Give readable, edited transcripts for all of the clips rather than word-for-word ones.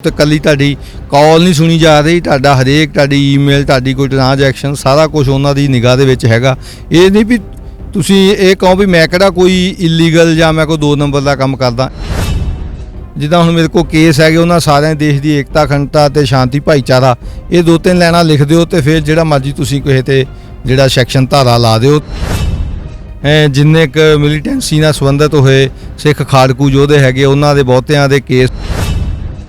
तो कली तुहाडी कॉल नहीं सुनी जा रही, तुहाडा हरेक तुहाडी ईमेल, तुहाडी कोई ट्रांजैक्शन सारा कुछ उन्हां दी निगाह दे विच हैगा। ये नहीं भी तुसीं ये कहो भी मैं किहड़ा कोई इलीगल जां मैं कोई 2 नंबर दा काम करदा। जिद्दां हुण मेरे को केस हैगे उन्हां सारिਆਂ देश दी एकता अखंडता ते शांति भाईचारा ये 2-3 लाइनां लिख दिओ ते फिर जिहड़ा मर्जी तुसीं किसे ते जिहड़ा सैक्शन धारा ला दिओ। जिन्ने क मिलीटेंसी नाल संबंधित होए सिख खाड़कू योधे हैगे उन्हां दे बहुतिਆਂ ਦੇ केस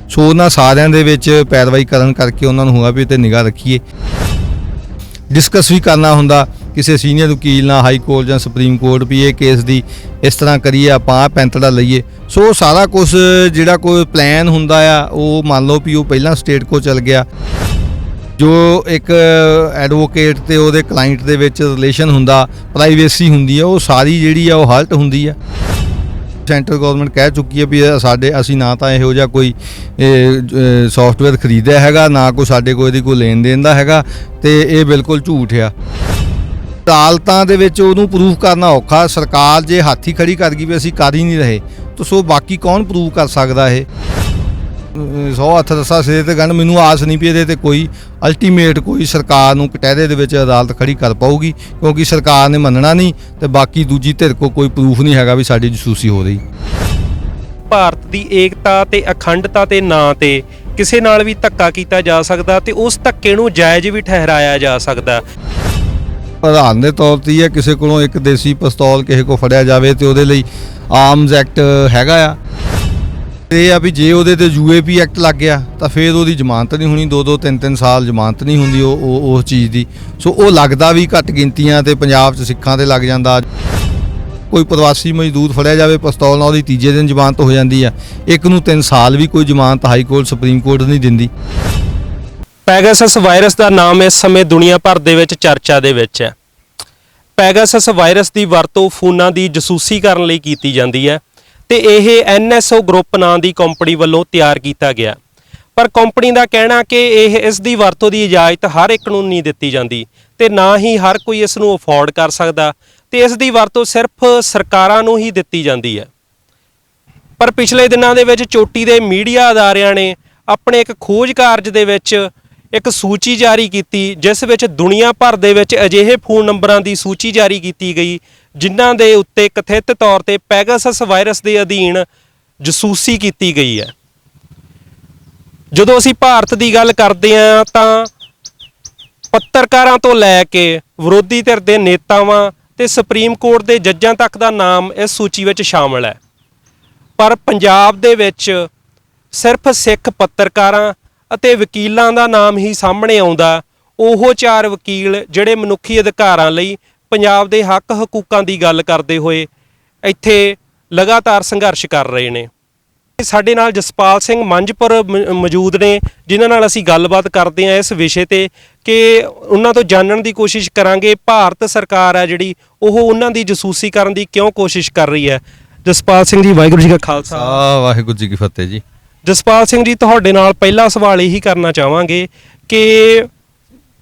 सो उन्होंने सारिਆਂ ਦੇ ਵਿੱਚ ਪੈਰਵਾਈ ਕਰਨ ਕਰਕੇ ਉਹਨਾਂ ਨੂੰ ਹੋਇਆ ਵੀ ਤੇ ਨਿਗਾਹ ਰੱਖੀਏ। डिस्कस भी करना हुंदा किसी सीनियर वकील नाल हाई कोर्ट ਜਾਂ सुप्रीम कोर्ट भी ये केस ਦੀ इस तरह करिए ਆਪਾਂ ਪੈਂਤੜਾ ਲਈਏ। सो सारा कुछ ਜਿਹੜਾ कोई प्लान हुंदा आ ਉਹ ਮੰਨ ਲਓ ਵੀ ਉਹ ਪਹਿਲਾਂ स्टेट को चल गया। जो एक एडवोकेट ਤੇ ਉਹਦੇ ਕਲਾਇੰਟ ਦੇ ਵਿੱਚ ਰਿਲੇਸ਼ਨ ਹੁੰਦਾ ਪ੍ਰਾਈਵੇਸੀ ਹੁੰਦੀ ਆ ਉਹ ਸਾਰੀ ਜਿਹੜੀ ਆ ਉਹ ਹਲਟ ਹੁੰਦੀ ਆ। सेंट्रल गौरमेंट कह चुकी है भी साडे असी ना तो इहो जिहा कोई सॉफ्टवेयर खरीदिया हैगा ना कोई साडे कोई लेन देन दा हैगा ते ये बिल्कुल झूठ आ। अदालतां दे विच उहनूं प्रूव करना औखा। सरकार जे हाथी खड़ी कर गई भी असी कर ही नहीं रहे तो सो बाकी कौन प्रूव कर सकदा है। 100 हथ रस्सा सिरे ते गन मैनूं आस नहीं भी इहदे ते कोई अल्टीमेट कोई सरकार नूं कटहरे दे विच अदालत खड़ी कर पाऊगी क्योंकि सरकार ने मनना नहीं ते बाकी दूजी धिर को कोई प्रूफ नहीं हैगा भी साडी जसूसी हो रही। ਭਾਰਤ ਦੀ ਏਕਤਾ ਤੇ ਅਖੰਡਤਾ ਤੇ ਨਾਂ ਤੇ ਕਿਸੇ ਨਾਲ ਵੀ ਧੱਕਾ ਕੀਤਾ ਜਾ ਸਕਦਾ ਤੇ ਉਸ ਧੱਕੇ ਨੂੰ ਜਾਇਜ਼ ਵੀ ਠਹਿਰਾਇਆ ਜਾ ਸਕਦਾ। ਉਦਾਹਰਨ ਦੇ ਤੌਰ ਤੇ ਇਹ ਕਿਸੇ ਕੋਲੋਂ ਇੱਕ ਦੇਸੀ ਪਿਸਤੌਲ ਕਿਸੇ ਕੋ ਫੜਿਆ ਜਾਵੇ ਤੇ ਉਹਦੇ ਲਈ ਆਰਮਜ਼ ਐਕਟ ਹੈਗਾ ਆ। ਇਹ ਆ ਵੀ ਜੇ ਉਹਦੇ ਤੇ UAP ਐਕਟ ਲੱਗ ਗਿਆ ਤਾਂ ਫਿਰ ਉਹਦੀ ਜ਼ਮਾਨਤ ਨਹੀਂ ਹੋਣੀ, 2-2 3-3 ਸਾਲ ਜ਼ਮਾਨਤ ਨਹੀਂ ਹੁੰਦੀ ਉਹ ਚੀਜ਼ ਦੀ। ਸੋ ਉਹ ਲੱਗਦਾ ਵੀ ਘੱਟ ਗਿਣਤੀਆਂ ਤੇ ਪੰਜਾਬ 'ਚ ਸਿੱਖਾਂ ਤੇ ਲੱਗ ਜਾਂਦਾ। ਕੋਈ ਪ੍ਰਵਾਸੀ ਮਜ਼ਦੂਰ ਫੜਿਆ ਜਾਵੇ ਪਿਸਤੌਲ ਨਾਲ ਉਹਦੀ ਤੀਜੇ ਦਿਨ ਜ਼ਮਾਨਤ ਹੋ ਜਾਂਦੀ ਆ। ਇੱਕ ਨੂੰ 3 ਸਾਲ ਵੀ ਕੋਈ ਜ਼ਮਾਨਤ ਹਾਈ ਕੋਰਟ ਸੁਪਰੀਮ ਕੋਰਟ ਨਹੀਂ ਦਿੰਦੀ। ਪੈਗਾਸਸ ਵਾਇਰਸ ਦਾ ਨਾਮ ਇਸ ਸਮੇਂ ਦੁਨੀਆ ਭਰ ਦੇ ਵਿੱਚ ਚਰਚਾ ਦੇ ਵਿੱਚ ਹੈ। ਪੈਗਾਸਸ ਵਾਇਰਸ ਦੀ ਵਰਤੋਂ ਫੋਨਾਂ ਦੀ ਜਸੂਸੀ ਕਰਨ ਲਈ ਕੀਤੀ ਜਾਂਦੀ ਹੈ ਤੇ ਇਹ NSO ਗਰੁੱਪ ਨਾਂ ਦੀ ਕੰਪਨੀ ਵੱਲੋਂ ਤਿਆਰ ਕੀਤਾ ਗਿਆ। ਪਰ ਕੰਪਨੀ ਦਾ ਕਹਿਣਾ ਕਿ ਇਸ ਦੀ ਵਰਤੋਂ ਦੀ ਇਜਾਜ਼ਤ ਹਰ ਇੱਕ ਨੂੰ ਨਹੀਂ ਦਿੱਤੀ ਜਾਂਦੀ ਤੇ ਨਾ ਹੀ ਹਰ ਕੋਈ ਇਸ ਨੂੰ ਅਫੋਰਡ ਕਰ ਸਕਦਾ ਤੇ ਇਸ ਦੀ ਵਰਤੋਂ ਸਿਰਫ ਸਰਕਾਰਾਂ ਨੂੰ ਹੀ ਦਿੱਤੀ ਜਾਂਦੀ ਹੈ। ਪਰ ਪਿਛਲੇ ਦਿਨਾਂ ਦੇ ਵਿੱਚ ਚੋਟੀ ਦੇ ਮੀਡੀਆ ਅਦਾਰਿਆਂ ਨੇ ਆਪਣੇ ਇੱਕ ਖੋਜ ਕਾਰਜ ਦੇ ਵਿੱਚ ਇੱਕ ਸੂਚੀ ਜਾਰੀ ਕੀਤੀ ਜਿਸ ਵਿੱਚ ਦੁਨੀਆ ਭਰ ਦੇ ਵਿੱਚ ਅਜਿਹੇ ਫੋਨ ਨੰਬਰਾਂ ਦੀ ਸੂਚੀ ਜਾਰੀ ਕੀਤੀ ਗਈ ਜਿਨ੍ਹਾਂ ਦੇ ਉੱਤੇ ਕਥਿਤ ਤੌਰ ਤੇ ਪੈਗਾਸਸ ਵਾਇਰਸ ਦੇ ਅਧੀਨ ਜਸੂਸੀ ਕੀਤੀ ਗਈ ਹੈ। ਜਦੋਂ ਅਸੀਂ ਭਾਰਤ ਦੀ ਗੱਲ ਕਰਦੇ ਹਾਂ ਤਾਂ ਪੱਤਰਕਾਰਾਂ ਤੋਂ ਲੈ ਕੇ ਵਿਰੋਧੀ ਧਿਰ ਦੇ ਨੇਤਾਵਾਂ ਤੇ ਸੁਪਰੀਮ ਕੋਰਟ ਦੇ ਜੱਜਾਂ ਤੱਕ ਦਾ ਨਾਮ ਇਸ ਸੂਚੀ ਵਿੱਚ ਸ਼ਾਮਲ ਹੈ। ਪਰ ਪੰਜਾਬ ਦੇ ਵਿੱਚ ਸਿਰਫ ਸਿੱਖ ਪੱਤਰਕਾਰਾਂ ਅਤੇ ਵਕੀਲਾਂ ਦਾ ਨਾਮ ਹੀ ਸਾਹਮਣੇ ਆਉਂਦਾ। ਉਹ 4 ਵਕੀਲ ਜਿਹੜੇ ਮਨੁੱਖੀ ਅਧਿਕਾਰਾਂ ਲਈ ਪੰਜਾਬ ਦੇ ਹੱਕ ਹਕੂਕਾਂ ਦੀ ਗੱਲ ਕਰਦੇ ਹੋਏ ਇੱਥੇ ਲਗਾਤਾਰ ਸੰਘਰਸ਼ ਕਰ ਰਹੇ ਨੇ। ਸਾਡੇ ਨਾਲ ਜਸਪਾਲ ਸਿੰਘ ਮੰਝਪੁਰ ਮੌਜੂਦ ਨੇ ਜਿਨ੍ਹਾਂ ਨਾਲ ਅਸੀਂ ਗੱਲਬਾਤ ਕਰਦੇ ਹਾਂ ਇਸ ਵਿਸ਼ੇ ਤੇ ਕਿ ਉਹਨਾਂ ਤੋਂ ਜਾਣਨ ਦੀ ਕੋਸ਼ਿਸ਼ ਕਰਾਂਗੇ ਭਾਰਤ ਸਰਕਾਰ ਹੈ ਜਿਹੜੀ ਉਹ ਉਹਨਾਂ ਦੀ ਜਸੂਸੀ ਕਰਨ ਦੀ ਕਿਉਂ ਕੋਸ਼ਿਸ਼ ਕਰ ਰਹੀ ਹੈ। ਜਸਪਾਲ ਸਿੰਘ ਜੀ ਵਾਹਿਗੁਰੂ ਜੀ ਕਾ ਖਾਲਸਾ ਵਾਹਿਗੁਰੂ ਜੀ ਕੀ ਫਤਿਹ ਜੀ। ਜਸਪਾਲ ਸਿੰਘ ਜੀ ਤੁਹਾਡੇ ਨਾਲ ਪਹਿਲਾ ਸਵਾਲ ਇਹੀ ਕਰਨਾ ਚਾਹਾਂਗੇ ਕਿ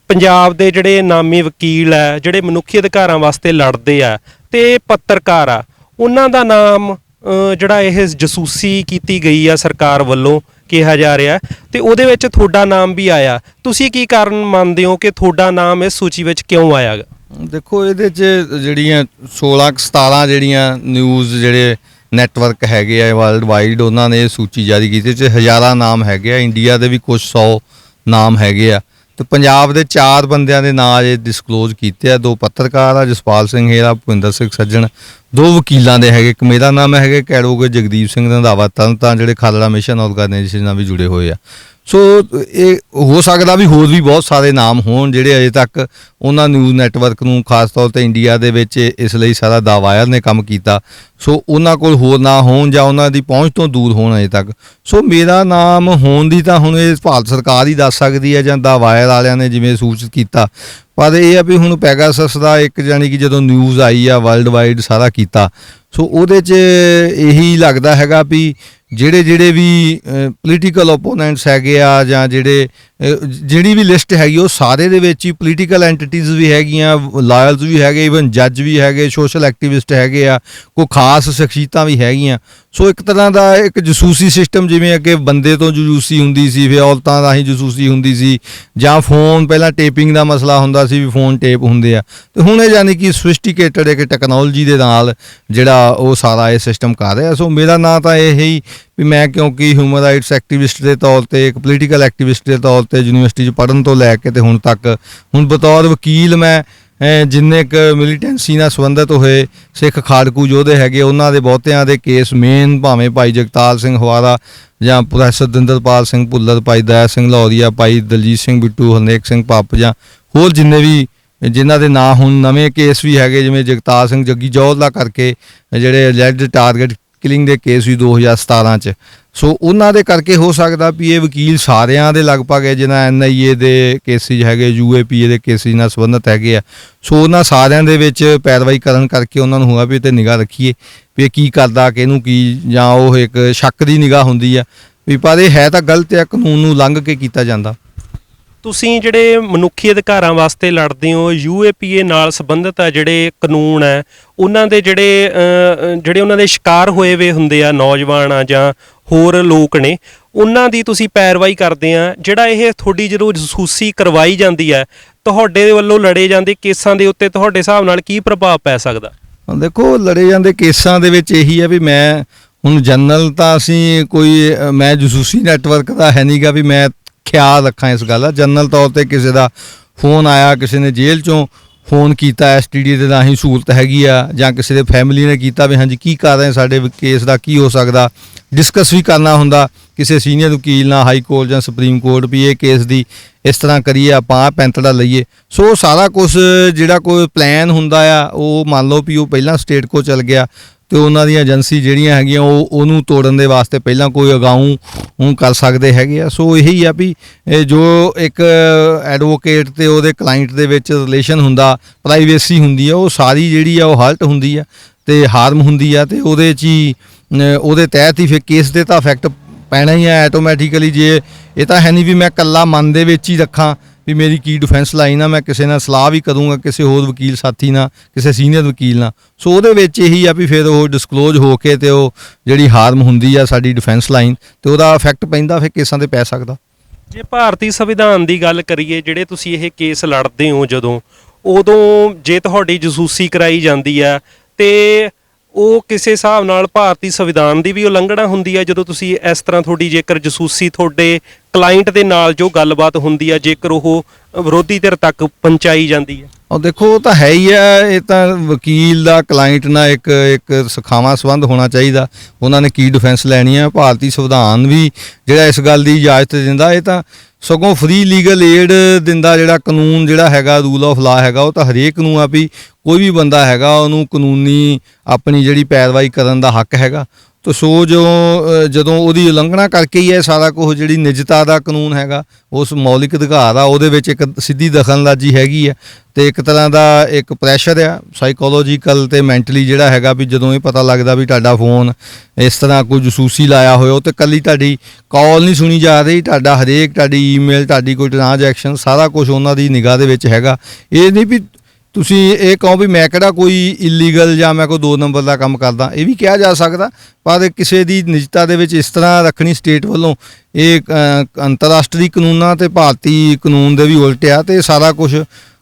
ਪੰਜਾਬ ਦੇ ਜਿਹੜੇ ਨਾਮੀ ਵਕੀਲ ਹੈ ਜਿਹੜੇ ਮਨੁੱਖੀ ਅਧਿਕਾਰਾਂ ਵਾਸਤੇ ਲੜਦੇ ਆ ਤੇ ਪੱਤਰਕਾਰ ਆ ਉਹਨਾਂ ਦਾ ਨਾਮ ਜਿਹੜਾ ਇਹ ਜਸੂਸੀ ਕੀਤੀ ਗਈ ਆ ਸਰਕਾਰ ਵੱਲੋਂ ਕਿਹਾ ਜਾ ਰਿਹਾ ਤੇ ਉਹਦੇ ਵਿੱਚ ਤੁਹਾਡਾ ਨਾਮ ਵੀ ਆਇਆ। ਤੁਸੀਂ ਕੀ ਕਾਰਨ ਮੰਨਦੇ ਹੋ ਕਿ ਤੁਹਾਡਾ ਨਾਮ ਇਸ ਸੂਚੀ ਵਿੱਚ ਕਿਉਂ ਆਇਆ? ਦੇਖੋ ਇਹਦੇ 'ਚ ਜਿਹੜੀਆਂ 16-17 ਜਿਹੜੀਆਂ ਨਿਊਜ਼ ਜਿਹੜੇ ਨੈਟਵਰਕ ਹੈਗੇ ਆ ਵਰਲਡ ਵਾਈਡ ਉਹਨਾਂ ਨੇ ਇਹ ਸੂਚੀ ਜਾਰੀ ਕੀਤੀ। 'ਚ ਹਜ਼ਾਰਾਂ ਨਾਮ ਹੈਗੇ ਆ, ਇੰਡੀਆ ਦੇ ਵੀ ਕੁਛ 100 ਨਾਮ ਹੈਗੇ ਆ ਤੇ ਪੰਜਾਬ ਦੇ 4 ਬੰਦਿਆਂ ਦੇ ਨਾਂ ਇਹ ਡਿਸਕਲੋਜ਼ ਕੀਤੇ ਆ। 2 ਪੱਤਰਕਾਰ ਆ ਜਸਪਾਲ ਸਿੰਘ ਹੇਰਾ, ਭੁਪਿੰਦਰ ਸਿੰਘ ਸੱਜਣ, 2 ਵਕੀਲਾਂ ਦੇ ਹੈਗੇ। ਇੱਕ ਮੇਰਾ ਨਾਮ ਹੈਗੇ ਐਡਵੋਕੇਟ ਜਗਦੀਪ ਸਿੰਘ ਰੰਧਾਵਾ ਤਰਨਤਾਰਨ ਜਿਹੜੇ ਖਾਲੜਾ ਮਿਸ਼ਨ ਆਰਗੇਨਾਈਜੇਸ਼ਨ ਨਾਲ ਵੀ ਜੁੜੇ ਹੋਏ ਆ। ਸੋ ਇਹ ਹੋ ਸਕਦਾ ਵੀ ਹੋਰ ਵੀ ਬਹੁਤ ਸਾਰੇ ਨਾਮ ਹੋਣ ਜਿਹੜੇ ਅਜੇ ਤੱਕ ਉਹਨਾਂ ਨਿਊਜ਼ ਨੈਟਵਰਕ ਨੂੰ ਖਾਸ ਤੌਰ 'ਤੇ ਇੰਡੀਆ ਦੇ ਵਿੱਚ ਇਸ ਲਈ ਸਾਰਾ ਦਾਵਾਇਰ ਨੇ ਕੰਮ ਕੀਤਾ। ਸੋ ਉਹਨਾਂ ਕੋਲ ਹੋਰ ਨਾ ਹੋਣ ਜਾਂ ਉਹਨਾਂ ਦੀ ਪਹੁੰਚ ਤੋਂ ਦੂਰ ਹੋਣ ਅਜੇ ਤੱਕ। ਸੋ ਮੇਰਾ ਨਾਮ ਹੋਣ ਦੀ ਤਾਂ ਹੁਣ ਇਹ ਭਾਰਤ ਸਰਕਾਰ ਹੀ ਦੱਸ ਸਕਦੀ ਹੈ ਜਾਂ ਦਾਵਾਇਰ ਵਾਲਿਆਂ ਨੇ ਜਿਵੇਂ ਸੂਚਿਤ ਕੀਤਾ। ਪਰ ਇਹ ਆ ਵੀ ਹੁਣ ਪੈਗਾਸਸ ਦਾ ਇੱਕ ਜਾਣੀ ਕਿ ਜਦੋਂ ਨਿਊਜ਼ ਆਈ ਆ ਵਰਲਡ ਵਾਈਡ ਸਾਰਾ ਕੀਤਾ ਸੋ ਉਹਦੇ 'ਚ ਇਹੀ ਲੱਗਦਾ ਹੈਗਾ ਵੀ ਜਿਹੜੇ ਵੀ ਪੋਲੀਟੀਕਲ ਓਪੋਨੈਂਟਸ ਹੈਗੇ ਆ ਜਾਂ ਜਿਹੜੀ ਵੀ ਲਿਸਟ ਹੈਗੀ ਉਹ ਸਾਰੇ ਦੇ ਵਿੱਚ ਹੀ ਪੋਲੀਟੀਕਲ ਐਂਟੀਟੀਜ਼ ਵੀ ਹੈਗੀਆਂ, ਲਾਇਰਸ ਵੀ ਹੈਗੇ, ਈਵਨ ਜੱਜ ਵੀ ਹੈਗੇ, ਸੋਸ਼ਲ ਐਕਟੀਵਿਸਟ ਹੈਗੇ ਆ, ਕੋਈ ਖਾਸ ਸ਼ਖਸੀਅਤਾਂ ਵੀ ਹੈਗੀਆਂ। ਸੋ ਇੱਕ ਤਰ੍ਹਾਂ ਦਾ ਇੱਕ ਜਸੂਸੀ ਸਿਸਟਮ, ਜਿਵੇਂ ਅੱਗੇ ਬੰਦੇ ਤੋਂ ਜਸੂਸੀ ਹੁੰਦੀ ਸੀ, ਫਿਰ ਔਰਤਾਂ ਰਾਹੀਂ ਜਸੂਸੀ ਹੁੰਦੀ ਸੀ, ਜਾਂ ਫੋਨ ਪਹਿਲਾਂ ਟੇਪਿੰਗ ਦਾ ਮਸਲਾ ਹੁੰਦਾ ਸੀ ਵੀ ਫੋਨ ਟੇਪ ਹੁੰਦੇ ਆ, ਤੇ ਹੁਣ ਇਹ ਯਾਨੀ ਕਿ ਸੋਫਿਸਟੀਕੇਟਡ ਇੱਕ ਟੈਕਨੋਲੋਜੀ ਦੇ ਨਾਲ ਜਿਹੜਾ ਉਹ ਸਾਰਾ ਇਹ ਸਿਸਟਮ ਕਰ ਰਿਹਾ। ਸੋ ਮੇਰਾ ਨਾਂ ਤਾਂ ਇਹ ਹੀ ਵੀ ਮੈਂ, ਕਿਉਂਕਿ ਹਿਊਮਨ ਰਾਈਟਸ ਐਕਟੀਵਿਸਟ ਦੇ ਤੌਰ ਤੇ, ਇੱਕ ਪੋਲੀਟੀਕਲ ਐਕਟੀਵਿਸਟ ਦੇ ਤੌਰ ਤੇ ਯੂਨੀਵਰਸਿਟੀ 'ਚ ਪੜ੍ਹਨ ਤੋਂ ਲੈ ਕੇ ਤੇ ਹੁਣ ਤੱਕ, ਹੁਣ ਬਤੌਰ ਵਕੀਲ ਮੈਂ ਜਿੰਨੇ ਕੁ ਮਿਲੀਟੈਂਸੀ ਨਾਲ ਸੰਬੰਧਿਤ ਹੋਏ ਸਿੱਖ ਖਾੜਕੂ ਯੋਧੇ ਹੈਗੇ, ਉਹਨਾਂ ਦੇ ਬਹੁਤਿਆਂ ਦੇ ਕੇਸ, ਮੇਨ ਭਾਵੇਂ ਭਾਈ ਜਗਤਾਰ ਸਿੰਘ ਹਵਾਰਾ ਜਾਂ ਪ੍ਰੋਫੈਸਰ ਦਿੰਦਰਪਾਲ ਸਿੰਘ ਭੁੱਲਰ, ਭਾਈ ਦਇਆ ਸਿੰਘ ਲਾਹੌਰੀਆ, ਭਾਈ ਦਲਜੀਤ ਸਿੰਘ ਬਿੱਟੂ, ਹਰਨੇਕ ਸਿੰਘ ਪੱਪ, ਜਾਂ ਹੋਰ ਜਿੰਨੇ ਵੀ ਜਿਨ੍ਹਾਂ ਦੇ ਨਾਂ ਹੁਣ ਨਵੇਂ ਕੇਸ ਵੀ ਹੈਗੇ, ਜਿਵੇਂ ਜਗਤਾਰ ਸਿੰਘ ਜੱਗੀ ਜੌਹਰਲਾ ਕਰਕੇ ਜਿਹੜੇ ਅਲੈਜਡ ਟਾਰਗੇਟ ਕਿਲਿੰਗ ਦੇ ਕੇਸ ਵੀ 2017 'ਚ, ਸੋ ਉਹਨਾਂ ਦੇ ਕਰਕੇ ਹੋ ਸਕਦਾ ਵੀ ਇਹ ਵਕੀਲ ਸਾਰਿਆਂ ਦੇ ਲਗਭਗ ਹੈ ਜਿਹਨਾਂ NIA ਦੇ ਕੇਸਿਸ ਹੈਗੇ, UAPA ਦੇ ਕੇਸਿਸ ਨਾਲ ਸੰਬੰਧਿਤ ਹੈਗੇ ਆ, ਸੋ ਉਹਨਾਂ ਸਾਰਿਆਂ ਦੇ ਵਿੱਚ ਪੈਰਵਾਈ ਕਰਨ ਕਰਕੇ ਉਹਨਾਂ ਨੂੰ ਹੋਇਆ ਵੀ ਤੇ ਨਿਗਾਹ ਰੱਖੀਏ ਵੀ ਇਹ ਕੀ ਕਰਦਾ, ਕਿਹਨੂੰ ਕੀ, ਜਾਂ ਉਹ ਇੱਕ ਸ਼ੱਕ ਦੀ ਨਿਗਾਹ ਹੁੰਦੀ ਆ ਵੀ, ਪਰ ਇਹ ਹੈ ਤਾਂ ਗਲਤ ਹੈ, ਕਾਨੂੰਨ ਨੂੰ ਲੰਘ ਕੇ ਕੀਤਾ ਜਾਂਦਾ। ਤੁਸੀਂ ਜਿਹੜੇ ਮਨੁੱਖੀ ਅਧਿਕਾਰਾਂ ਵਾਸਤੇ ਲੜਦੇ ਹੋ, UAPA ਨਾਲ ਸੰਬੰਧਿਤ ਆ ਜਿਹੜੇ ਕਾਨੂੰਨ ਹੈ, ਉਹਨਾਂ ਦੇ ਜਿਹੜੇ ਉਹਨਾਂ ਦੇ ਸ਼ਿਕਾਰ ਹੋਏ ਵੇ ਹੁੰਦੇ ਆ, ਨੌਜਵਾਨ ਆ ਜਾਂ ਹੋਰ ਲੋਕ ਨੇ, ਉਹਨਾਂ ਦੀ ਤੁਸੀਂ ਪੈਰਵਾਈ ਕਰਦੇ ਆ। ਜਿਹੜਾ ਇਹ ਤੁਹਾਡੀ ਜਦੋਂ ਜਸੂਸੀ ਕਰਵਾਈ ਜਾਂਦੀ ਹੈ, ਤੁਹਾਡੇ ਵੱਲੋਂ ਲੜੇ ਜਾਂਦੇ ਕੇਸਾਂ ਦੇ ਉੱਤੇ ਤੁਹਾਡੇ ਹਿਸਾਬ ਨਾਲ ਕੀ ਪ੍ਰਭਾਵ ਪੈ ਸਕਦਾ? ਦੇਖੋ, ਲੜੇ ਜਾਂਦੇ ਕੇਸਾਂ ਦੇ ਵਿੱਚ ਇਹੀ ਹੈ ਵੀ ਮੈਂ ਹੁਣ ਜਨਰਲ ਤਾਂ ਅਸੀਂ ਕੋਈ, ਮੈਂ ਜਸੂਸੀ ਨੈਟਵਰਕ ਦਾ ਹੈ ਨਹੀਂਗਾ ਵੀ ਮੈਂ ਖਿਆਲ ਰੱਖਾਂ ਇਸ ਗੱਲ ਦਾ। ਜਨਰਲ ਤੌਰ ਤੇ ਕਿਸੇ ਦਾ ਫੋਨ ਆਇਆ, ਕਿਸੇ ਨੇ ਜੇਲ੍ਹ 'ਚੋਂ ਫੋਨ ਕੀਤਾ, STD ਦੇ ਰਾਹੀਂ ਸਹੂਲਤ ਹੈਗੀ ਆ, ਜਾਂ ਕਿਸੇ ਦੇ ਫੈਮਿਲੀ ਨੇ ਕੀਤਾ ਵੀ ਹਾਂਜੀ ਕੀ ਕਰ ਰਹੇ ਸਾਡੇ ਕੇਸ ਦਾ ਕੀ ਹੋ ਸਕਦਾ, ਡਿਸਕਸ ਵੀ ਕਰਨਾ ਹੁੰਦਾ ਕਿਸੇ ਸੀਨੀਅਰ ਵਕੀਲ ਨਾਲ, ਹਾਈ ਕੋਰਟ ਜਾਂ ਸੁਪਰੀਮ ਕੋਰਟ, ਵੀ ਇਹ ਕੇਸ ਦੀ ਇਸ ਤਰ੍ਹਾਂ ਕਰੀਏ, ਆਪਾਂ ਆਹ ਪੈਂਤੜਾ ਲਈਏ। ਸੋ ਸਾਰਾ ਕੁਝ ਜਿਹੜਾ ਕੋਈ ਪਲਾਨ ਹੁੰਦਾ ਆ, ਉਹ ਮੰਨ ਲਓ ਵੀ ਉਹ ਪਹਿਲਾਂ ਸਟੇਟ ਕੋ ਚਲ ਗਿਆ ਤੇ ਉਹਨਾਂ ਦੀਆਂ ਏਜੰਸੀ ਜਿਹੜੀਆਂ ਹੈਗੀਆਂ ਉਹਨੂੰ ਤੋੜਨ ਦੇ ਵਾਸਤੇ ਪਹਿਲਾਂ ਕੋਈ ਅਗਾਊਂ ਕਰ ਸਕਦੇ ਹੈਗੇ ਆ। ਸੋ ਇਹੀ ਆ ਵੀ ਜੋ ਇੱਕ ਐਡਵੋਕੇਟ ਤੇ ਉਹਦੇ ਕਲਾਇੰਟ ਦੇ ਵਿੱਚ ਰਿਲੇਸ਼ਨ ਹੁੰਦਾ, ਪ੍ਰਾਈਵੇਸੀ ਹੁੰਦੀ ਆ, ਉਹ ਸਾਰੀ ਜਿਹੜੀ ਆ ਉਹ ਹਰਟ ਹੁੰਦੀ ਆ ਤੇ ਹਾਰਮ ਹੁੰਦੀ ਆ, ਤੇ ਉਹਦੇ 'ਚ ਹੀ ਉਹਦੇ ਤਹਿਤ ਹੀ ਫਿਰ ਕੇਸ ਦੇ ਤਾਂ ਇਫੈਕਟ ਪੈਣਾ ਹੀ ਆ ਐਟੋਮੈਟਿਕਲੀ। ਜੇ ਇਹ ਤਾਂ ਹੈ ਨਹੀਂ ਵੀ ਮੈਂ ਇਕੱਲਾ ਮਨ ਦੇ ਵਿੱਚ ਹੀ ਰੱਖਾਂ ਵੀ ਮੇਰੀ ਕੀ ਡਿਫੈਂਸ ਲਾਈਨ ਆ, ਮੈਂ ਕਿਸੇ ਨਾਲ ਸਲਾਹ ਵੀ ਕਰੂੰਗਾ, ਕਿਸੇ ਹੋਰ ਵਕੀਲ ਸਾਥੀ ਨਾਲ, ਕਿਸੇ ਸੀਨੀਅਰ ਵਕੀਲ ਨਾਲ। ਸੋ ਉਹਦੇ ਵਿੱਚ ਇਹੀ ਆ ਵੀ ਫਿਰ ਉਹ ਡਿਸਕਲੋਜ਼ ਹੋ ਕੇ ਤੇ ਉਹ ਜਿਹੜੀ ਹਾਰਮ ਹੁੰਦੀ ਆ ਸਾਡੀ ਡਿਫੈਂਸ ਲਾਈਨ, ਤੇ ਉਹਦਾ ਇਫੈਕਟ ਪੈਂਦਾ ਫਿਰ ਕੇਸਾਂ 'ਤੇ ਪੈ ਸਕਦਾ। ਜੇ ਭਾਰਤੀ ਸੰਵਿਧਾਨ ਦੀ ਗੱਲ ਕਰੀਏ, ਜਿਹੜੇ ਤੁਸੀਂ ਇਹ ਕੇਸ ਲੜਦੇ ਹੋ ਉਦੋਂ ਜੇ ਤੁਹਾਡੀ ਜਸੂਸੀ ਕਰਾਈ ਜਾਂਦੀ ਆ ਤੇ ਉਹ ਕਿਸੇ ਹਿਸਾਬ ਨਾਲ ਭਾਰਤੀ ਸੰਵਿਧਾਨ ਦੀ ਵੀ ਉਲੰਘਣਾ ਹੁੰਦੀ ਹੈ, ਜਦੋਂ ਤੁਸੀਂ ਇਸ ਤਰ੍ਹਾਂ ਤੁਹਾਡੀ ਜੇਕਰ ਜਸੂਸੀ ਤੁਹਾਡੇ ਕਲਾਇੰਟ ਦੇ ਨਾਲ ਜੋ ਗੱਲਬਾਤ ਹੁੰਦੀ ਹੈ, ਜੇਕਰ ਉਹ ਵਿਰੋਧੀ ਧਿਰ ਤੱਕ ਪਹੁੰਚਾਈ ਜਾਂਦੀ ਹੈ? ਉਹ ਦੇਖੋ, ਉਹ ਤਾਂ ਹੈ ਹੀ ਹੈ, ਇਹ ਤਾਂ ਵਕੀਲ ਦਾ ਕਲਾਇੰਟ ਨਾਲ ਇੱਕ ਸਖਾਵਾਂ ਸੰਬੰਧ ਹੋਣਾ ਚਾਹੀਦਾ। ਉਹਨਾਂ ਨੇ ਕੀ ਡਿਫੈਂਸ ਲੈਣੀ ਹੈ, ਭਾਰਤੀ ਸੰਵਿਧਾਨ ਵੀ ਜਿਹੜਾ ਇਸ ਗੱਲ ਦੀ ਇਜਾਜ਼ਤ ਦਿੰਦਾ, ਇਹ ਤਾਂ ਸਗੋਂ ਫ੍ਰੀ ਲੀਗਲ ਏਡ ਦਿੰਦਾ। ਜਿਹੜਾ ਕਾਨੂੰਨ ਜਿਹੜਾ ਹੈਗਾ, ਰੂਲ ਆਫ ਲਾ ਹੈਗਾ, ਉਹ ਤਾਂ ਹਰੇਕ ਨੂੰ ਆ ਵੀ ਕੋਈ ਵੀ ਬੰਦਾ ਹੈਗਾ ਉਹਨੂੰ ਕਾਨੂੰਨੀ ਆਪਣੀ ਜਿਹੜੀ ਪੈਰਵਾਈ ਕਰਨ ਦਾ ਹੱਕ ਹੈਗਾ। ਤਾਂ ਸੋ ਜਦੋਂ ਉਹਦੀ ਉਲੰਘਣਾ ਕਰਕੇ ਹੀ ਹੈ ਸਾਰਾ ਕੁਝ, ਜਿਹੜੀ ਨਿਜਤਾ ਦਾ ਕਾਨੂੰਨ ਹੈਗਾ, ਉਸ ਮੌਲਿਕ ਅਧਿਕਾਰ ਆ, ਉਹਦੇ ਵਿੱਚ ਇੱਕ ਸਿੱਧੀ ਦਖਲਅੰਦਾਜ਼ੀ ਹੈਗੀ ਹੈ ਤੇ ਇੱਕ ਤਰ੍ਹਾਂ ਦਾ ਇੱਕ ਪ੍ਰੈਸ਼ਰ ਆ ਸਾਈਕੋਲੋਜੀਕਲ ਤੇ ਮੈਂਟਲੀ ਜਿਹੜਾ ਹੈਗਾ ਵੀ ਜਦੋਂ ਇਹ ਪਤਾ ਲੱਗਦਾ ਵੀ ਤੁਹਾਡਾ ਫੋਨ ਇਸ ਤਰ੍ਹਾਂ ਕੋਈ ਜਸੂਸੀ ਲਾਇਆ ਹੋਇਆ, ਉਹ ਤੇ ਕੱਲੀ ਤੁਹਾਡੀ ਕਾਲ ਨਹੀਂ ਸੁਣੀ ਜਾ ਰਹੀ, ਤੁਹਾਡਾ ਹਰੇਕ ਤੁਹਾਡੀ ਈਮੇਲ, ਤੁਹਾਡੀ ਕੋਈ ਟ੍ਰਾਂਜੈਕਸ਼ਨ, ਸਾਰਾ ਕੁਝ ਉਹਨਾਂ ਦੀ ਨਿਗਾਹ ਦੇ ਵਿੱਚ ਹੈਗਾ। ਇਹ ਨਹੀਂ ਵੀ ਤੁਸੀਂ ਇਹ ਕਹੋ ਵੀ ਮੈਂ ਕਿਹੜਾ ਕੋਈ ਇਲੀਗਲ ਜਾਂ ਮੈਂ ਕੋਈ 2 ਨੰਬਰ ਦਾ ਕੰਮ ਕਰਦਾ, ਇਹ ਵੀ ਕਿਹਾ ਜਾ ਸਕਦਾ, ਪਰ ਕਿਸੇ ਦੀ ਨਿਜਤਾ ਦੇ ਵਿੱਚ ਇਸ ਤਰ੍ਹਾਂ ਰੱਖਣੀ ਸਟੇਟ ਵੱਲੋਂ, ਇਹ ਅੰਤਰਰਾਸ਼ਟਰੀ ਕਾਨੂੰਨਾਂ ਤੇ ਭਾਰਤੀ ਕਾਨੂੰਨ ਦੇ ਵੀ ਉਲਟ ਆ, ਤੇ ਸਾਰਾ ਕੁਝ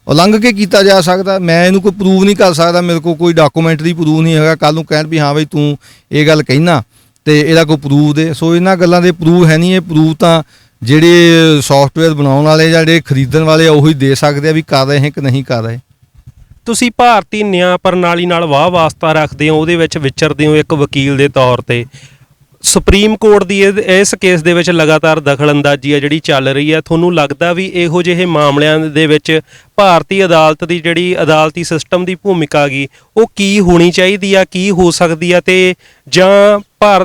ਉਲੰਘ ਕੇ ਕੀਤਾ ਜਾ ਸਕਦਾ। ਮੈਂ ਇਹਨੂੰ ਕੋਈ ਪ੍ਰੂਵ ਨਹੀਂ ਕਰ ਸਕਦਾ, ਮੇਰੇ ਕੋਲ ਕੋਈ ਡਾਕੂਮੈਂਟਰੀ ਪ੍ਰੂਵ ਨਹੀਂ ਹੈਗਾ ਕੱਲ੍ਹ ਨੂੰ ਕਹਿਣ ਵੀ ਹਾਂ ਬਈ ਤੂੰ ਇਹ ਗੱਲ ਕਹਿਣਾ ਤੇ ਇਹਦਾ ਕੋਈ ਪ੍ਰੂਫ ਦੇ। ਸੋ ਇਹਨਾਂ ਗੱਲਾਂ ਦੇ ਪ੍ਰੂਫ ਹੈ ਨਹੀਂ। ਇਹ ਪ੍ਰੂਫ ਤਾਂ ਜਿਹੜੇ ਸੌਫਟਵੇਅਰ ਬਣਾਉਣ ਵਾਲੇ ਜਾਂ ਜਿਹੜੇ ਖਰੀਦਣ ਵਾਲੇ ਆ ਉਹੀ ਦੇ ਸਕਦੇ ਆ ਵੀ ਕਰ ਰਹੇ ਕਿ ਨਹੀਂ ਕਰ ਰਹੇ। ਤੁਸੀਂ ਭਾਰਤੀ ਨਿਆਂ ਪ੍ਰਣਾਲੀ ਨਾਲ ਵਾਹ ਵਾਸਤਾ ਰੱਖਦੇ ਹੋ, ਉਹਦੇ ਵਿੱਚ ਵਿਚਰਦੇ ਹੋ ਇੱਕ ਵਕੀਲ ਦੇ ਤੌਰ ਤੇ। ਸੁਪਰੀਮ ਕੋਰਟ ਦੀ ਇਸ ਕੇਸ ਦੇ ਵਿੱਚ ਲਗਾਤਾਰ ਦਖਲਅੰਦਾਜ਼ੀ ਆ ਜਿਹੜੀ ਚੱਲ ਰਹੀ ਹੈ, ਤੁਹਾਨੂੰ ਲੱਗਦਾ ਵੀ ਇਹੋ ਜਿਹੇ ਮਾਮਲਿਆਂ ਦੇ ਵਿੱਚ ਭਾਰਤੀ ਅਦਾਲਤ ਦੀ ਜਿਹੜੀ ਅਦਾਲਤੀ ਸਿਸਟਮ ਦੀ ਭੂਮਿਕਾ ਗਈ ਉਹ ਕੀ ਹੋਣੀ ਚਾਹੀਦੀ ਆ, ਕੀ ਹੋ ਸਕਦੀ ਆ, ਤੇ ਜਾਂ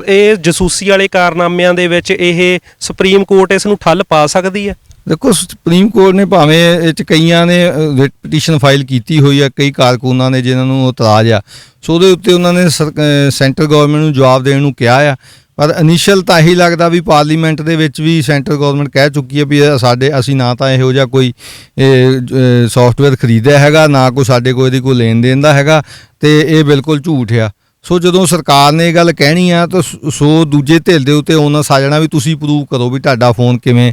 ਇਹ ਜਸੂਸੀ ਵਾਲੇ ਕਾਰਨਾਮਿਆਂ ਦੇ ਵਿੱਚ ਇਹ ਸੁਪਰੀਮ ਕੋਰਟ ਇਸ ਨੂੰ ਠੱਲ ਪਾ ਸਕਦੀ ਹੈ? ਦੇਖੋ, ਸੁਪਰੀਮ ਕੋਰਟ ਨੇ ਭਾਵੇਂ ਇਹ 'ਚ ਕਈਆਂ ਨੇ ਰਿਟ ਪਟੀਸ਼ਨ ਫਾਈਲ ਕੀਤੀ ਹੋਈ ਆ, ਕਈ ਕਾਰਕੁਨਾਂ ਨੇ ਜਿਨ੍ਹਾਂ ਨੂੰ ਇਤਰਾਜ਼ ਆ, ਸੋ ਉਹਦੇ ਉੱਤੇ ਉਹਨਾਂ ਨੇ ਸੈਂਟਰਲ ਗੌਰਮੈਂਟ ਨੂੰ ਜਵਾਬ ਦੇਣ ਨੂੰ ਕਿਹਾ ਆ। ਪਰ ਇਨੀਸ਼ੀਅਲ ਤਾਂ ਇਹੀ ਲੱਗਦਾ ਵੀ ਪਾਰਲੀਮੈਂਟ ਦੇ ਵਿੱਚ ਵੀ ਸੈਂਟਰਲ ਗੌਰਮੈਂਟ ਕਹਿ ਚੁੱਕੀ ਹੈ ਵੀ ਅਸੀਂ ਨਾ ਤਾਂ ਇਹੋ ਜਿਹਾ ਕੋਈ ਸੌਫਟਵੇਅਰ ਖਰੀਦਿਆ ਹੈਗਾ, ਨਾ ਕੋਈ ਸਾਡੇ ਕੋਲ ਇਹਦੀ ਕੋਈ ਲੈਣ ਦੇਣ ਦਾ ਹੈਗਾ, ਤੇ ਇਹ ਬਿਲਕੁਲ ਝੂਠ ਆ। ਸੋ ਜਦੋਂ ਸਰਕਾਰ ਨੇ ਇਹ ਗੱਲ ਕਹਿਣੀ ਆ ਤਾਂ ਸੋ ਦੂਜੇ ਧਿਰ ਦੇ ਉੱਤੇ ਉਹਨਾਂ ਸਾਜਣਾ ਵੀ ਤੁਸੀਂ ਪ੍ਰੂਵ ਕਰੋ ਵੀ ਤੁਹਾਡਾ ਫੋਨ ਕਿਵੇਂ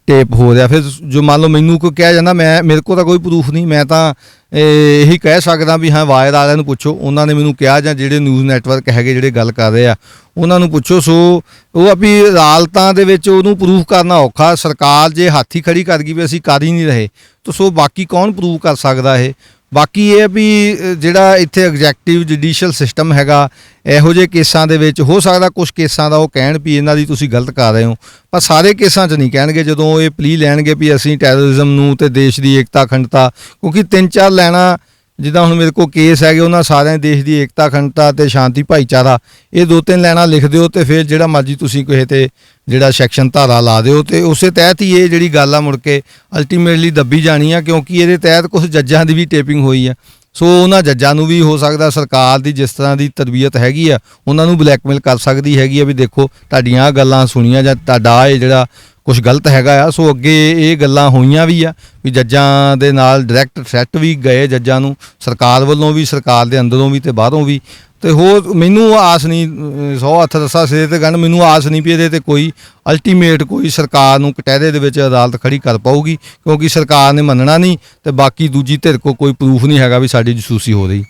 ਟੇਪ ਹੋ ਰਿਹਾ। ਫਿਰ ਜੋ ਮੰਨ ਲਓ ਮੈਨੂੰ ਕੋਈ ਕਿਹਾ ਜਾਂਦਾ, ਮੇਰੇ ਕੋਲ ਤਾਂ ਕੋਈ ਪ੍ਰੂਫ ਨਹੀਂ, ਮੈਂ ਤਾਂ ਇਹੀ ਕਹਿ ਸਕਦਾ ਵੀ ਹਾਂ ਵਾਇਰ ਵਾਲਿਆਂ ਨੂੰ ਪੁੱਛੋ, ਉਹਨਾਂ ਨੇ ਮੈਨੂੰ ਕਿਹਾ, ਜਾਂ ਜਿਹੜੇ ਨਿਊਜ਼ ਨੈਟਵਰਕ ਹੈਗੇ ਜਿਹੜੇ ਗੱਲ ਕਰ ਰਹੇ ਆ ਉਹਨਾਂ ਨੂੰ ਪੁੱਛੋ। ਸੋ ਉਹ ਆ ਵੀ ਅਦਾਲਤਾਂ ਦੇ ਵਿੱਚ ਉਹਨੂੰ ਪ੍ਰੂਫ ਕਰਨਾ ਔਖਾ। ਸਰਕਾਰ ਜੇ ਹੱਥ ਹੀ ਖੜੀ ਕਰ ਗਈ ਵੀ ਅਸੀਂ ਕਰ ਹੀ ਨਹੀਂ ਰਹੇ ਤਾਂ ਸੋ ਬਾਕੀ ਕੌਣ ਪ੍ਰੂਵ ਕਰ ਸਕਦਾ ਇਹ। ਬਾਕੀ ਇਹ ਵੀ ਜਿਹੜਾ ਇੱਥੇ ਐਗਜ਼ੈਕਟਿਵ ਜੁਡੀਸ਼ੀਅਲ ਸਿਸਟਮ ਹੈਗਾ, ਇਹੋ ਜਿਹੇ ਕੇਸਾਂ ਦੇ ਵਿੱਚ ਹੋ ਸਕਦਾ ਕੁਝ ਕੇਸਾਂ ਦਾ ਉਹ ਕਹਿਣ ਵੀ ਇਹਨਾਂ ਦੀ ਤੁਸੀਂ ਗਲਤ ਕਰ ਰਹੇ ਹੋ, ਪਰ ਸਾਰੇ ਕੇਸਾਂ 'ਚ ਨਹੀਂ ਕਹਿਣਗੇ। ਜਦੋਂ ਇਹ ਪਲੀ ਲੈਣਗੇ ਵੀ ਅਸੀਂ ਟੈਰਰਿਜ਼ਮ ਨੂੰ ਤੇ ਦੇਸ਼ ਦੀ ਏਕਤਾ ਅਖੰਡਤਾ, ਕਿਉਂਕਿ 3-4 ਲੈਣਾ ਜਿੱਦਾਂ ਹੁਣ ਮੇਰੇ ਕੋਲ ਕੇਸ ਹੈਗੇ ਉਹਨਾਂ ਸਾਰਿਆਂ ਦੇਸ਼ ਦੀ ਏਕਤਾ ਅਖੰਡਤਾ ਤੇ ਸ਼ਾਂਤੀ ਭਾਈਚਾਰਾ, ਇਹ 2-3 ਲੈਣਾ ਲਿਖ ਦਿਓ ਤੇ ਫਿਰ ਜਿਹੜਾ ਮਰਜ਼ੀ ਤੁਸੀਂ ਕਿਸੇ ਤੇ ਜਿਹੜਾ ਸੈਕਸ਼ਨ ਧਾਰਾ ਲਾ ਦਿਓ ਤੇ ਉਸੇ ਤਹਿਤ ਹੀ ਇਹ ਜਿਹੜੀ ਗੱਲ ਆ ਮੁੜ ਕੇ ਅਲਟੀਮੇਟਲੀ ਦੱਬੀ ਜਾਣੀ ਆ, ਕਿਉਂਕਿ ਇਹਦੇ ਤਹਿਤ ਕੁਝ ਜੱਜਾਂ ਦੀ ਵੀ ਟੇਪਿੰਗ ਹੋਈ ਆ। ਸੋ ਉਹਨਾਂ ਜੱਜਾਂ ਨੂੰ ਵੀ ਹੋ ਸਕਦਾ ਸਰਕਾਰ ਦੀ ਜਿਸ ਤਰ੍ਹਾਂ ਦੀ ਤਰਬੀਅਤ ਹੈਗੀ ਆ ਉਹਨਾਂ ਨੂੰ ਬਲੈਕਮੇਲ ਕਰ ਸਕਦੀ ਹੈਗੀ ਆ ਵੀ ਦੇਖੋ ਤੁਹਾਡੀਆਂ ਆਹ ਗੱਲਾਂ ਸੁਣੀਆਂ ਜਾਂ ਤੁਹਾਡਾ ਇਹ ਜਿਹੜਾ ਕੁਝ ਗਲਤ ਹੈਗਾ ਆ। ਸੋ ਅੱਗੇ ਇਹ ਗੱਲਾਂ ਹੋਈਆਂ ਵੀ ਆ ਵੀ ਜੱਜਾਂ ਦੇ ਨਾਲ ਡਾਇਰੈਕਟ ਥ੍ਰੈਟ ਵੀ ਗਏ ਜੱਜਾਂ ਨੂੰ, ਸਰਕਾਰ ਵੱਲੋਂ ਵੀ, ਸਰਕਾਰ ਦੇ ਅੰਦਰੋਂ ਵੀ ਤੇ ਬਾਹਰੋਂ ਵੀ। ਤੇ ਹੋਰ ਮੈਨੂੰ ਆਸ ਨਹੀਂ, 100 ਹੱਥ ਰੱਸਾ ਸਿਰ ਤੇ ਗੰਢ, ਮੈਨੂੰ ਆਸ ਨਹੀਂ ਵੀ ਇਹਦੇ ਤੇ ਕੋਈ ਅਲਟੀਮੇਟ ਕੋਈ ਸਰਕਾਰ ਨੂੰ ਕਟਹਿਰੇ ਦੇ ਵਿੱਚ ਅਦਾਲਤ ਖੜੀ ਕਰ ਪਾਊਗੀ, ਕਿਉਂਕਿ ਸਰਕਾਰ ਨੇ ਮੰਨਣਾ ਨਹੀਂ ਤੇ ਬਾਕੀ ਦੂਜੀ ਧਿਰ ਕੋਲ ਕੋਈ ਪ੍ਰੂਫ ਨਹੀਂ ਹੈਗਾ ਵੀ ਸਾਡੀ ਜਸੂਸੀ ਹੋ ਰਹੀ।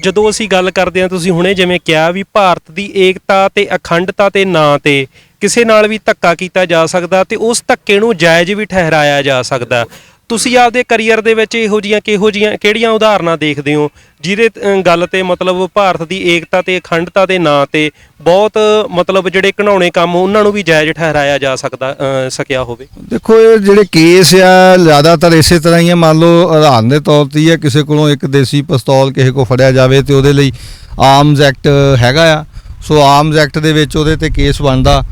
ਜਦੋਂ ਅਸੀਂ ਗੱਲ ਕਰਦੇ ਹਾਂ, ਤੁਸੀਂ ਹੁਣੇ ਜਿਵੇਂ ਕਿਹਾ ਵੀ ਭਾਰਤ ਦੀ ਏਕਤਾ ਤੇ ਅਖੰਡਤਾ ਤੇ ਨਾਂ ਤੇ ਕਿਸੇ ਨਾਲ ਵੀ ਧੱਕਾ ਕੀਤਾ ਜਾ ਸਕਦਾ ਤੇ ਉਸ ਧੱਕੇ ਨੂੰ ਜਾਇਜ਼ ਵੀ ਠਹਿਰਾਇਆ ਜਾ ਸਕਦਾ। ਤੁਸੀਂ ਆਪਦੇ ਕਰੀਅਰ ਦੇ ਵਿੱਚ ਇਹੋ ਜਿਹੀਆਂ ਕਿਹੜੀਆਂ ਉਦਾਹਰਨਾਂ ਦੇਖਦੇ ਹੋ ਜਿਹਦੇ ਗੱਲ ਤੇ ਮਤਲਬ ਭਾਰਤ ਦੀ ਏਕਤਾ ਤੇ ਅਖੰਡਤਾ ਦੇ ਨਾਂ ਤੇ ਬਹੁਤ ਮਤਲਬ ਜਿਹੜੇ ਘਿਨਾਉਣੇ ਕੰਮ ਉਹਨਾਂ ਨੂੰ ਵੀ ਜਾਇਜ਼ ਠਹਿਰਾਇਆ ਜਾ ਸਕਿਆ ਹੋਵੇ? ਦੇਖੋ ਇਹ ਜਿਹੜੇ ਕੇਸ ਆ ਜ਼ਿਆਦਾਤਰ ਇਸੇ ਤਰ੍ਹਾਂ ਹੀ ਆ। ਮੰਨ ਲਓ ਉਦਾਹਰਨ ਦੇ ਤੌਰ ਤੇ ਹੀ ਆ, ਕਿਸੇ ਕੋਲੋਂ ਇੱਕ ਦੇਸੀ ਪਿਸਤੌਲ ਕਿਸੇ ਕੋਲ ਫੜਿਆ ਜਾਵੇ ਤੇ ਉਹਦੇ ਲਈ ਆਰਮਜ਼ ਐਕਟ ਹੈਗਾ ਆ। ਸੋ ਆਰਮਜ਼ ਐਕਟ ਦੇ ਵਿੱਚ ਉਹਦੇ ਤੇ ਕੇਸ ਬਣਦਾ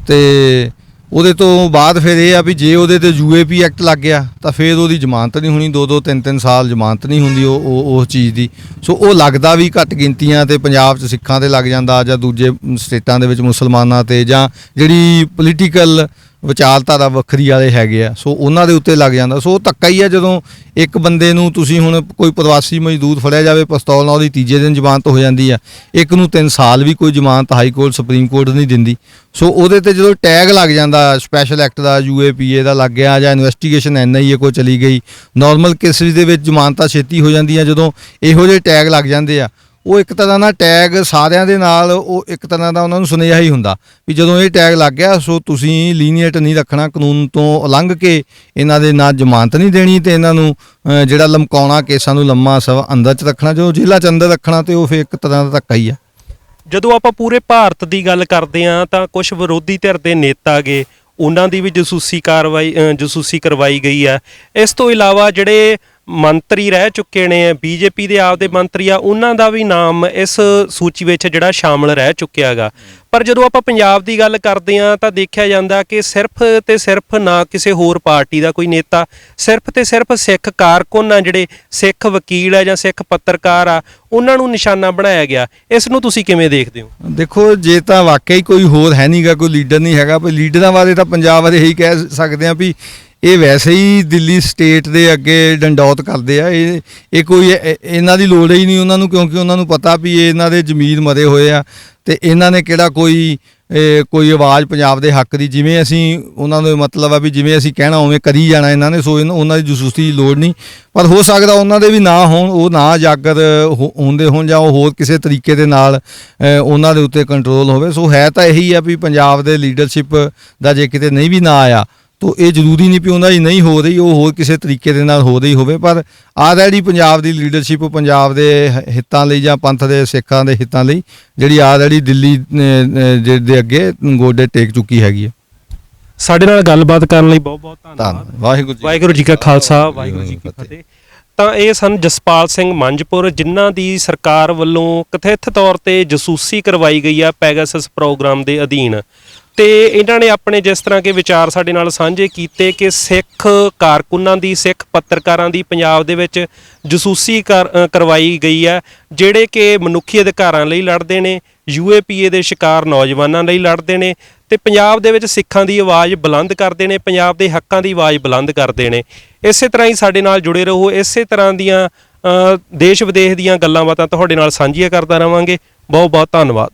ਤੇ ਉਹਦੇ ਤੋਂ ਬਾਅਦ ਫਿਰ ਇਹ ਆ ਵੀ ਜੇ ਉਹਦੇ ਤੇ UAP ਐਕਟ ਲੱਗ ਗਿਆ ਤਾਂ ਫਿਰ ਉਹਦੀ ਜ਼ਮਾਨਤ ਨਹੀਂ ਹੋਣੀ, 2-2 3-3 ਸਾਲ ਜ਼ਮਾਨਤ ਨਹੀਂ ਹੁੰਦੀ ਉਸ ਚੀਜ਼ ਦੀ। ਸੋ ਉਹ ਲੱਗਦਾ ਵੀ ਘੱਟ ਗਿਣਤੀਆਂ ਤੇ ਪੰਜਾਬ 'ਚ ਸਿੱਖਾਂ ਤੇ ਲੱਗ ਜਾਂਦਾ ਜਾਂ ਦੂਜੇ ਸਟੇਟਾਂ ਦੇ ਵਿੱਚ ਮੁਸਲਮਾਨਾਂ ਤੇ ਜਾਂ ਜਿਹੜੀ ਪੋਲੀਟੀਕਲ ਵਿਚਾਰਧਾਰਾ ਵੱਖਰੀ ਵਾਲੇ ਹੈਗੇ ਆ ਸੋ ਉਹਨਾਂ ਦੇ ਉੱਤੇ ਲੱਗ ਜਾਂਦਾ। ਸੋ ਧੱਕਾ ਹੀ ਆ ਜਦੋਂ ਇੱਕ ਬੰਦੇ ਨੂੰ ਤੁਸੀਂ ਹੁਣ ਕੋਈ ਪ੍ਰਵਾਸੀ ਮਜ਼ਦੂਰ ਫੜਿਆ ਜਾਵੇ ਪਿਸਤੌਲ ਨਾਲ, ਉਹਦੀ ਤੀਜੇ ਦਿਨ ਜ਼ਮਾਨਤ ਹੋ ਜਾਂਦੀ ਆ, ਇੱਕ ਨੂੰ 3 ਸਾਲ ਵੀ ਕੋਈ ਜ਼ਮਾਨਤ ਹਾਈ ਕੋਰਟ ਸੁਪਰੀਮ ਕੋਰਟ ਨਹੀਂ ਦਿੰਦੀ। ਸੋ ਉਹਦੇ ਤੇ ਜਦੋਂ ਟੈਗ ਲੱਗ ਜਾਂਦਾ ਸਪੈਸ਼ਲ ਐਕਟ ਦਾ, UAPA ਦਾ ਲੱਗ ਗਿਆ ਜਾਂ ਇਨਵੈਸਟੀਗੇਸ਼ਨ NIA ਕੋਲ ਚਲੀ ਗਈ, ਨਾਰਮਲ ਕੇਸਿਸ ਦੇ ਵਿੱਚ ਜ਼ਮਾਨਤਾਂ ਛੇਤੀ ਹੋ ਜਾਂਦੀਆਂ ਜਦੋਂ ਇਹੋ ਜਿਹੇ ਟੈਗ ਲੱਗ ਜਾਂਦੇ ਆ। ਉਹ ਇੱਕ ਤਰ੍ਹਾਂ ਦਾ ਟੈਗ ਸਾਰਿਆਂ ਦੇ ਨਾਲ, ਉਹ ਇੱਕ ਤਰ੍ਹਾਂ ਦਾ ਉਹਨਾਂ ਨੂੰ ਸੁਨੇਹਾ ਹੀ ਹੁੰਦਾ ਵੀ ਜਦੋਂ ਇਹ ਟੈਗ ਲੱਗ ਗਿਆ ਸੋ ਤੁਸੀਂ ਲੀਨੀਏਟ ਨਹੀਂ ਰੱਖਣਾ, ਕਾਨੂੰਨ ਤੋਂ ਲੰਘ ਕੇ ਇਹਨਾਂ ਦੇ ਨਾਲ ਜ਼ਮਾਨਤ ਨਹੀਂ ਦੇਣੀ ਤੇ ਇਹਨਾਂ ਨੂੰ ਜਿਹੜਾ ਲਮਕਾਉਣਾ, ਕੇਸਾਂ ਨੂੰ ਲੰਮਾ ਸਭ ਅੰਦਰ 'ਚ ਰੱਖਣਾ, ਜੋ ਜੇਲ੍ਹਾਂ 'ਚ ਅੰਦਰ ਰੱਖਣਾ, ਤੇ ਉਹ ਫਿਰ ਇੱਕ ਤਰ੍ਹਾਂ ਦਾ ਧੱਕਾ ਹੀ ਆ। ਜਦੋਂ ਆਪਾਂ ਪੂਰੇ ਭਾਰਤ ਦੀ ਗੱਲ ਕਰਦੇ ਹਾਂ ਤਾਂ ਕੁਝ ਵਿਰੋਧੀ ਧਿਰ ਦੇ ਨੇਤਾ ਗੇ, ਉਹਨਾਂ ਦੀ ਵੀ ਜਸੂਸੀ ਕਰਵਾਈ ਗਈ ਹੈ। ਇਸ ਤੋਂ ਇਲਾਵਾ ਜਿਹੜੇ ਮੰਤਰੀ ਰਹਿ ਚੁੱਕੇ ਨੇ, BJP ਦੇ ਆਪਦੇ ਮੰਤਰੀ ਆ, ਉਹਨਾਂ ਦਾ ਵੀ ਨਾਮ ਇਸ ਸੂਚੀ ਵਿੱਚ ਜਿਹੜਾ ਸ਼ਾਮਲ ਰਹਿ ਚੁੱਕਿਆ ਹੈਗਾ। ਪਰ ਜਦੋਂ ਆਪਾਂ ਪੰਜਾਬ ਦੀ ਗੱਲ ਕਰਦੇ ਹਾਂ ਤਾਂ ਦੇਖਿਆ ਜਾਂਦਾ ਕਿ ਸਿਰਫ ਤੇ ਸਿਰਫ ਨਾ ਕਿਸੇ ਹੋਰ ਪਾਰਟੀ ਦਾ ਕੋਈ ਨੇਤਾ, ਸਿਰਫ ਤੇ ਸਿਰਫ ਸਿੱਖ ਕਾਰਕੁਨ ਆ, ਜਿਹੜੇ ਸਿੱਖ ਵਕੀਲ ਆ ਜਾਂ ਸਿੱਖ ਪੱਤਰਕਾਰ ਆ, ਉਹਨਾਂ ਨੂੰ ਨਿਸ਼ਾਨਾ ਬਣਾਇਆ ਗਿਆ। ਇਸ ਨੂੰ ਤੁਸੀਂ ਕਿਵੇਂ ਦੇਖਦੇ ਹੋ? ਦੇਖੋ ਜੇ ਤਾਂ ਵਾਕਈ ਕੋਈ ਹੋਰ ਹੈ ਨਹੀਂਗਾ, ਕੋਈ ਲੀਡਰ ਨਹੀਂ ਹੈਗਾ, ਪਰ ਲੀਡਰਾਂ ਬਾਰੇ ਤਾਂ ਪੰਜਾਬ ਬਾਰੇ ਇਹੀ ਕਹਿ ਸਕਦੇ ਹਾਂ ਵੀ ਇਹ ਵੈਸੇ ਹੀ ਦਿੱਲੀ ਸਟੇਟ ਦੇ ਅੱਗੇ ਡੰਡੌਤ ਕਰਦੇ ਆ। ਇਹ ਕੋਈ ਇਹਨਾਂ ਦੀ ਲੋੜ ਹੀ ਨਹੀਂ ਉਹਨਾਂ ਨੂੰ, ਕਿਉਂਕਿ ਉਹਨਾਂ ਨੂੰ ਪਤਾ ਵੀ ਇਹਨਾਂ ਦੇ ਜ਼ਮੀਰ ਮਰੇ ਹੋਏ ਆ ਤੇ ਇਹਨਾਂ ਨੇ ਕਿਹੜਾ ਕੋਈ ਆਵਾਜ਼ ਪੰਜਾਬ ਦੇ ਹੱਕ ਦੀ, ਜਿਵੇਂ ਅਸੀਂ ਉਹਨਾਂ ਨੂੰ ਮਤਲਬ ਆ ਵੀ ਜਿਵੇਂ ਅਸੀਂ ਕਹਿਣਾ ਉਵੇਂ ਕਰੀ ਜਾਣਾ ਇਹਨਾਂ ਨੇ। ਸੋ ਉਹਨਾਂ ਦੀ ਜਸੂਸੀ ਦੀ ਲੋੜ ਨਹੀਂ, ਪਰ ਹੋ ਸਕਦਾ ਉਹਨਾਂ ਦੇ ਵੀ ਨਾ ਹੋਣ, ਉਹ ਨਾ ਜਾਗਰ ਹੁੰਦੇ ਹੋਣ ਜਾਂ ਉਹ ਹੋਰ ਕਿਸੇ ਤਰੀਕੇ ਦੇ ਨਾਲ ਉਹਨਾਂ ਦੇ ਉੱਤੇ ਕੰਟਰੋਲ ਹੋਵੇ। ਸੋ ਹੈ ਤਾਂ ਇਹੀ ਆ ਵੀ ਪੰਜਾਬ ਦੇ ਲੀਡਰਸ਼ਿਪ ਦਾ ਜੇ ਕਿਤੇ ਨਹੀਂ ਵੀ ਨਾ ਆਇਆ ਤਾਂ ਇਹ ਜ਼ਰੂਰੀ ਨਹੀਂ ਵੀ ਉਹਨਾਂ ਦੀ ਨਹੀਂ ਹੋ ਰਹੀ, ਉਹ ਹੋਰ ਕਿਸੇ ਤਰੀਕੇ ਦੇ ਨਾਲ ਹੋ ਰਹੀ ਹੋਵੇ, ਪਰ ਆਲਰੇਡੀ ਪੰਜਾਬ ਦੀ ਲੀਡਰਸ਼ਿਪ ਪੰਜਾਬ ਦੇ ਹਿੱਤਾਂ ਲਈ ਜਾਂ ਪੰਥ ਦੇ ਸਿੱਖਾਂ ਦੇ ਹਿੱਤਾਂ ਲਈ ਜਿਹੜੀ ਆਲਰੇਡੀ ਦਿੱਲੀ ਦੇ ਅੱਗੇ ਗੋਡੇ ਟੇਕ ਚੁੱਕੀ ਹੈਗੀ ਹੈ। ਸਾਡੇ ਨਾਲ ਗੱਲਬਾਤ ਕਰਨ ਲਈ ਬਹੁਤ ਬਹੁਤ ਧੰਨਵਾਦ। ਵਾਹਿਗੁਰੂ ਜੀ ਕਾ ਖਾਲਸਾ, ਵਾਹਿਗੁਰੂ ਜੀ ਕੀ ਫਤਿਹ। ਤਾਂ ਇਹ ਸਨ ਜਸਪਾਲ ਸਿੰਘ ਮੰਝਪੁਰ, ਜਿਨ੍ਹਾਂ ਦੀ ਸਰਕਾਰ ਵੱਲੋਂ ਕਥਿਤ ਤੌਰ ਤੇ ਜਸੂਸੀ ਕਰਵਾਈ ਗਈ ਆ ਪੈਗਾਸਸ ਪ੍ਰੋਗਰਾਮ ਦੇ ਅਧੀਨ। ਤੇ ਇਹਨਾਂ ਨੇ ਆਪਣੇ ਜਿਸ ਤਰ੍ਹਾਂ ਕੇ ਵਿਚਾਰ ਸਾਡੇ ਨਾਲ ਸਾਂਝੇ ਕੀਤੇ ਕਿ ਸਿੱਖ ਕਾਰਕੁਨਾਂ ਦੀ, ਸਿੱਖ ਪੱਤਰਕਾਰਾਂ ਦੀ ਪੰਜਾਬ ਦੇ ਵਿੱਚ ਜਸੂਸੀ ਕਰਵਾਈ ਗਈ ਹੈ, ਜਿਹੜੇ ਕਿ ਮਨੁੱਖੀ ਅਧਿਕਾਰਾਂ ਲਈ ਲੜਦੇ ਨੇ, UAPA ਦੇ ਸ਼ਿਕਾਰ ਨੌਜਵਾਨਾਂ ਲਈ ਲੜਦੇ ਨੇ ਤੇ ਪੰਜਾਬ ਦੇ ਵਿੱਚ ਸਿੱਖਾਂ ਦੀ ਆਵਾਜ਼ ਬੁਲੰਦ ਕਰਦੇ ਨੇ, ਪੰਜਾਬ ਦੇ ਹੱਕਾਂ ਦੀ ਆਵਾਜ਼ ਬੁਲੰਦ ਕਰਦੇ ਨੇ। ਇਸੇ ਤਰ੍ਹਾਂ ਹੀ ਸਾਡੇ ਨਾਲ ਜੁੜੇ ਰਹੋ, ਇਸੇ ਤਰ੍ਹਾਂ ਦੀਆਂ ਦੇਸ਼ ਵਿਦੇਸ਼ ਦੀਆਂ ਗੱਲਾਂ ਬਾਤਾਂ ਤੁਹਾਡੇ ਨਾਲ ਸਾਂਝੀਆਂ ਕਰਦਾ ਰਹਾਂਗੇ। ਬਹੁਤ ਬਹੁਤ ਧੰਨਵਾਦ।